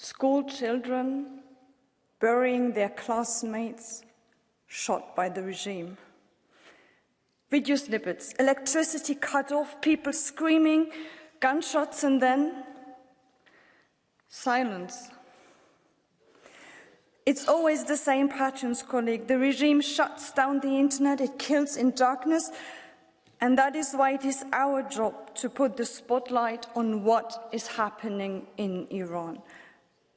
School children burying their classmates shot by the regime. Video snippets, electricity cut off, people screaming, gunshots, and then silence. It's always the same patterns, colleague. The regime shuts down the internet, it kills in darkness, and that is why it is our job to put the spotlight on what is happening in Iran.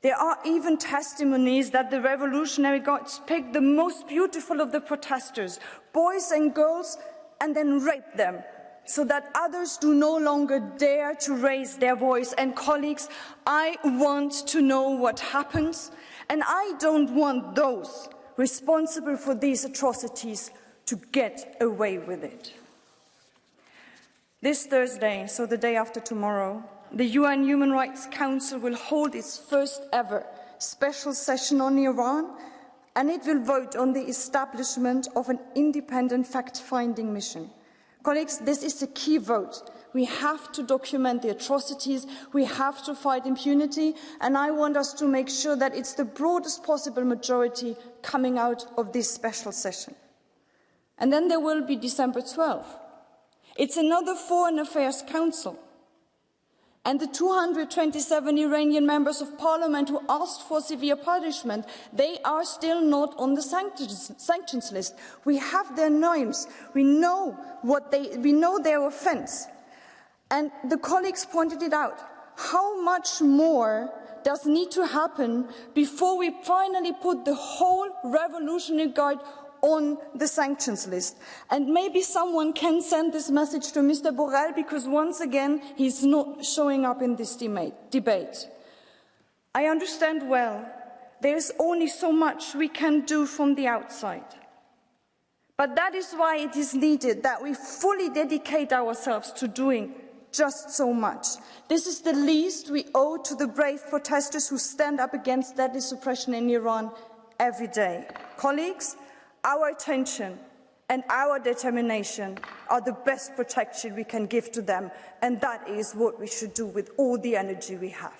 There are even testimonies that the revolutionary guards picked the most beautiful of the protesters, boys and girls, and then raped them, so that others do no longer dare to raise their voice. And colleagues, I want to know what happens, and I don't want those responsible for these atrocities to get away with it. This Thursday, so the day after tomorrow, the UN Human Rights Council will hold its first ever special session on Iran, and it will vote on the establishment of an independent fact-finding mission. Colleagues, this is a key vote. We have to document the atrocities, we have to fight impunity, and I want us to make sure that it's the broadest possible majority coming out of this special session. And then there will be December 12th. It's another Foreign Affairs Council. And the 227 Iranian members of parliament who asked for severe punishment, they are still not on the sanctions list. We have their names. We know their offence. And the colleagues pointed it out. How much more does need to happen before we finally put the whole Revolutionary Guard on the sanctions list? And maybe someone can send this message to Mr. Borrell, because once again he's not showing up in this debate. I understand well there is only so much we can do from the outside. But that is why it is needed that we fully dedicate ourselves to doing just so much. This is the least we owe to the brave protesters who stand up against deadly suppression in Iran every day. Colleagues, our attention and our determination are the best protection we can give to them, and that is what we should do with all the energy we have.